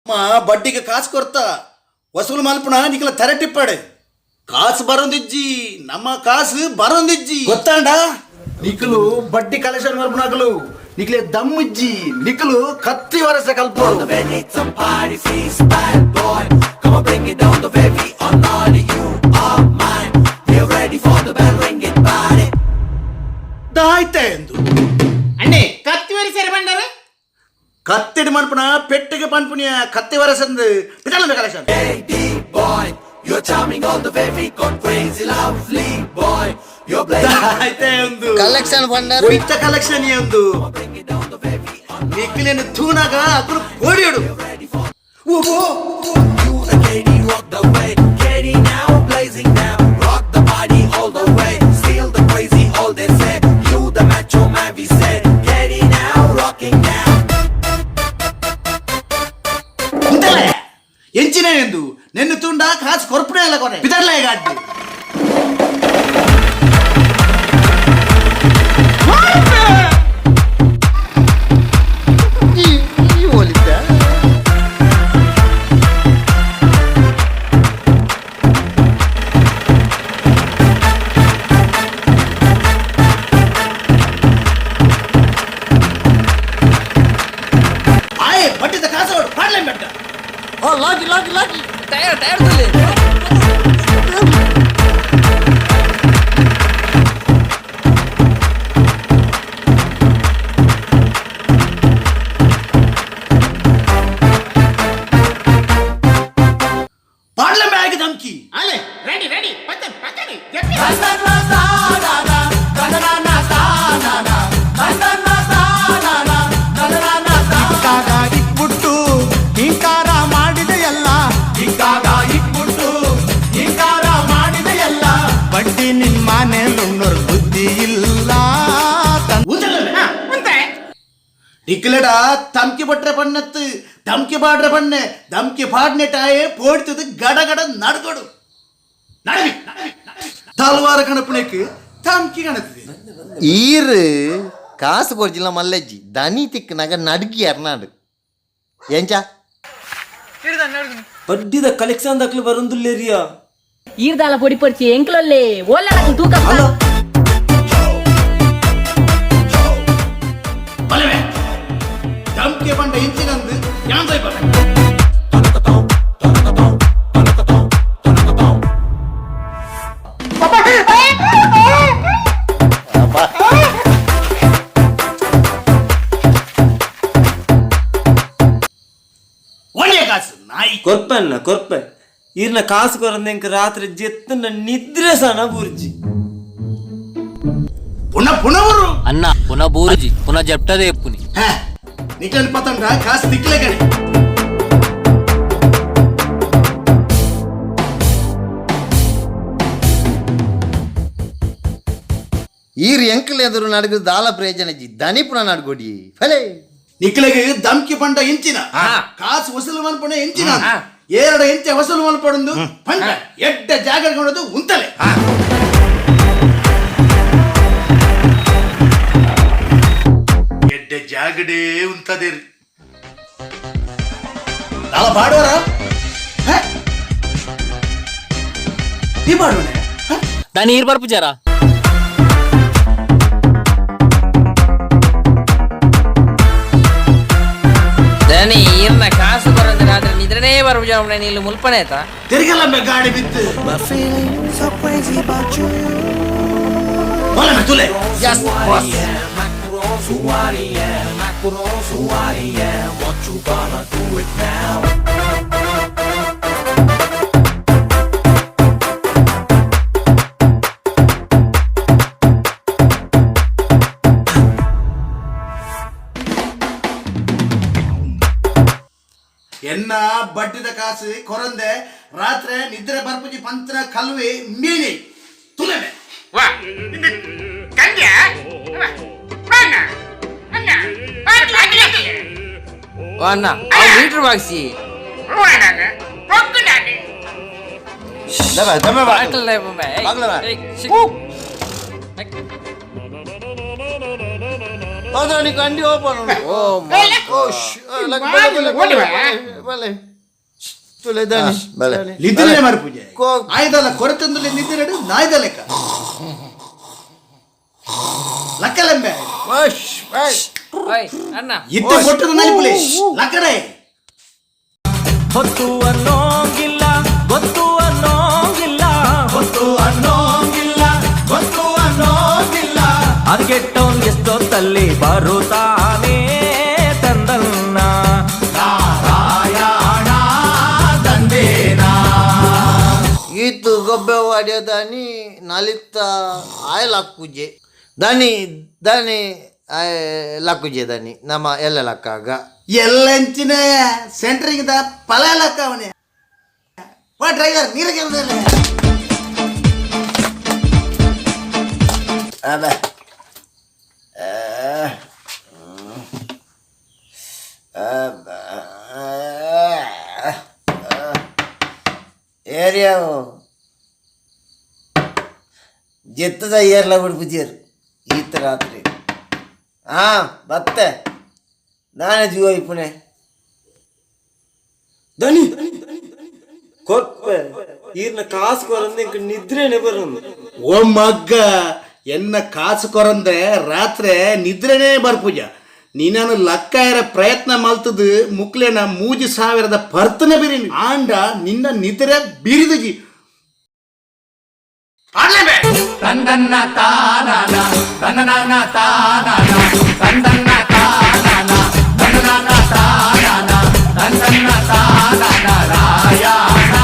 మా బడ్డీకి కాసు కొరత వసూలు మల్పున నీకుల తెరటిప్పాడు కాసు బరొందిజ్జి ನಮ್ಮ ಕಾಸು ಬರೊಂದಿಜ್ಜಿ ಗೊತ್ತಾಂಡ ನಿಖಲು ಬಡ್ಡಿ ಕಲೆಕ್ಷನ್ ಮಲ್ಪುನಕಲು ನಿಖಲೆ ದಮ್ಮಿಜ್ಜಿ ನಿಖಲು ಕತ್ತಿ ವರಸ ಕಲ್ಪ ದಾಯ್ತೆ ಎಂದು ಅಣ್ಣೆ ಕತ್ತಿ ವರಸರ ಬಂಡಾರ ಕತ್ತಿಡಿ ಮನ್ಪುನ ಪೆಟ್ಟಿಗೆ ಪನ್ಪುನಿಯ ಕತ್ತಿ ವರಸಂದು ಪಿತಳದ collection You're charming all the way, we got crazy lovely boy. You're playing collection bandar with the collection yendu nikilenu thunaga akuru kodiyudu oho you the Katie rock the way Katie now blazing now rock the body all the way steal the crazy all they say you the macho man we said Katie now rocking now untale ಎಂಚಿನ ಎಂದು ನೆನ್ನು ತುಂಡ ಕಾಸು ಕೊರ್ಪುಣ ಎಲ್ಲ ಕೊನೆ ಬಿದರ್ಲ ಗಾಡ್ಡಿ ಬಡ್ಡಿದ ಕಾಸು parliament oh lagi tayar dulu parliament ಆಗಿ ಧಮಕಿ ಅಲೆ ready ಪತ್ತನ್ ಬಡ್ಡಿ ನಿನ್ ಮನೆಯಲ್ಲುಣ್ಣೋರ್ ಬುದ್ಧಿ ಇಲ್ಲ ಡಿಕ್ಲೆಡ ತಮ್ಕಿ ಬಟ್ರೆ ಪಣ್ಣತ್ತು ಧಮ್ಕಿ ಬಾಡ್ರೆ ಪಣ್ಣೆ ಧಮ್ಕಿ ಪಾಡ್ನೆ ಟಾಯೆ ಪೋಡ್ತದ ಗಡಗಡ ನಡ್ಗಡು ನಡವಿ ತಲ್ವಾರ ಕಣಪುಣಕ್ಕೆ ಧಮ್ಕಿ ಕಣತ್ತದೆ ಈರು ಕಾಸು ಕೊಡ್ಜಿಲ್ಲ ಮಲ್ಲಜ್ಜಿ ದನಿ ತಿಕ್ಕನಾಗ ನಡ್ಗಿ ಎರ್ನಾಡು ಎಂಚಾ ಬಡ್ಡಿದ ಕಲೆಕ್ಷನ್ ದಾಖಲೆ ಬರೊಂದುಲ್ಲೇರಿಯಾ ಈರ್ದಾಲ ಪೊಡಿ ಪೊಡ್ಚಿ ಎಂಕ್ಲೊಲ್ಲೆ ಓಲ್ಲ ತೂಕ ಬಲವೆ ಧಮ್ಕಿ ಬಂಡ ಇಂಚಿನಂದು ಯಾಂದೈ ಬಲ ಒಳ್ಳೆ ಕಾಸು ನಾಯಿ ಕೊರ್ಪೆ ಈರ್ನ ಕಾಸು ಕೊರಂದೆಂಕ ರಾತ್ರಿ ಜೆತ್ತನ ನಿದ್ರೆ ಸನ ಬೂರ್ಜಿ ಪುನಃ ಅನ್ನ ಪುನಃ ಬೂರ್ಜಿ ಪುನಃ ಜಪ್ಟದೆ ಎಪ್ಪುನಿ ನಿಖಲ್ ಪತಂಗ ಕಾಸು ದಿಕ್ಲೆ ಗಣಿ ಈರು ಎಂಕಲ್ ಎದುರು ನಡ್ಗು ದಾಲ ಪ್ರಯೋಜನಜ್ಜಿ ದನಿ ಪುನಃ ನಡ್ಗೊಡಿ ಫಲೇ ನಿಖಲೆಗೆ ಧಮ್ಕಿ ಪಂಡ ಇಂಚಿನ ಕಾಸು ವಸೂಲು ಮಲ್ಪಣೆ ಇಂಚಿನ ಎರಡು ಇಂಚೆ ವಸೂಲು ಮಲ್ಪಡೊಂದು ಪಂಡ ಎಡ್ಡ ಜಾಗಗೊಂಡದು ಉಂತಲೆ ಎಡ್ಡ ಜಾಗಡೇ ಉಂತದೇರಿ ನಾಳ ಬಾಡೋರ ನೀ ಬಾಡೋನೆ దాని ఈరు పరుపు జరా దాని ఈర్న కాసు కొరంది రాత్రి నిద్రనే పరుపు జామున నీళ్ళు ముల్పనేత తిరిగల ಗಾಡಿ ಬಿತ್ತು बोला मैं तुले ಯಸ್ ಬಾಸ್ ಎನ್ನ ಬಡ್ಡಿದ ಕಾಸು ಕೊರಂದೆ ರಾತ್ರಿ ನಿದ್ರೆ ಬರ್ಪುಜಿ ಪಂತ್ರ ಕಲ್ವೆ ಮೀನಿ ತುಲೆನೆ ವಾ ಕಂಡ್ಯಾ ಅಣ್ಣ ಅಣ್ಣ ಮೀಟರ್ ಬಾಕ್ಸಿ ಅದಕ್ಕೆ ಅಂಡಿ ಓಪನ್ ಓ ತುಲೆ ದಾನಿ ಬಲೆ ನಿದ್ರೆ ಮಾರು ಪೂಜೆ ಆಯ್ದಲ್ಲ ಕೊರತಂದುಲೆ ನಿದ್ರೆ ನಾಯ್ದ ಲೆಕ್ಕ ಲಕ್ಕಲೆಂಬೆ ಓಯ್ ಅಣ್ಣ ಇತ್ತ ಕೊಟ್ಟದ ನಲಿಪುಲೆ ಲಕ್ಕಡೆ ಹೊತ್ತು ಅನ್ನೋಂಗಿಲ್ಲ ಗೊತ್ತು ಅನ್ನೋಂಗಿಲ್ಲ ಹೊತ್ತು ಅನ್ನೋಂಗಿಲ್ಲ ಗೊತ್ತು ಅನ್ನೋಂಗಿಲ್ಲ ಅರ್ಗೆಟ್ಟವನ್ ಎಷ್ಟೊತ್ತಲ್ಲಿ ಬರುತ್ತಾನೆ ತಂದನ್ನ ನಾರಾಯಣ ತಂದೇನ ಈತು ಗೊಬ್ಬೆ ವಾಡ್ಯ ದಾನಿ ನಾಲಿತ್ತ ಆಯ್ ಲಾಕ್ಕುಜೆ ದಾನಿ ದಾನಿ ಆಯ್ ಲಾಕ್ಕುಜೆ ದಾನಿ ನಮ್ಮ ಎಲ್ಲ ಲಕ್ಕಾಗ ಎಲ್ಲಂಚಿನ ಸೆಂಟ್ರಿಂಗ್ ದ ಪಲ ಲಕ್ಕ ಅವನೇ ವಾ ಡ್ರೈವರ್ ನೀರ ಕೆಲಸ ಅದ ಏರಿಯಾ ಜೆತ್ತದ ಏರ್ಲ ಬಿಡ್ಬಿದ್ದೀರು ಈತ ರಾತ್ರಿ ಬತ್ತೆ ನಾನೇ ಜೀವ ಇಪ್ಪನೆ ದನಿ ಕೊರ್ಪೆ ಈರ್ನ ಕಾಸು ಕೊರಂದೆ ಇಂಕ ನಿದ್ರೆನೆ ಬರೋದು ಓ ಮಗ್ಗ ಎನ್ನ ಕಾಸು ಕೊರಂದ್ರೆ ರಾತ್ರಿ ನಿದ್ರೆನೇ ಬರ್ಪೂಜ ನೀನು ಲಕ್ಕ ಇರ ಪ್ರಯತ್ನ ಮಲ್ತದು ಮುಕ್ಲೇನ 3000 ಪರ್ತನೆ ಬಿರಿನಿ ಆಂಡ ನಿನ್ನ ನಿದ್ರೆ ಬಿರಿದಜಿ ತಂದನ್ನ ತಾನಾನ ತನ್ನನ ತಾನಾನ ತಂದನ್ನ ತಾನಾನ ತನ್ನನ ತಾನಾನ ತಂದನ್ನ ತಾನಾನ ರಾಯಣ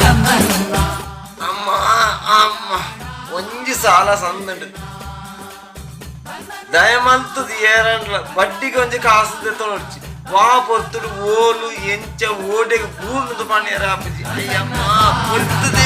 ತಂದನ್ನ ಅಮ್ಮ ಅಮ್ಮ ಒಂಜಿ ಸಾಲ ಸಂದಡು ದಯಮಂತದು ಏರನ್ಲ ಬಡ್ಡಿಗೆ ಒಂಜಿ ಕಾಸು ತೆತ್ತೊಳಡ್ಚಿ ವಾ ಪೊರ್ತುಡು ಓಲು ಎಂಚ ಓಡೆಗೆ ಪೂರ್ಣದು ಪಣ್ಣಿಯರ ಅಪ್ಪಜಿ ಅಯ್ಯಮ್ಮ ಪೊರ್ತದೆ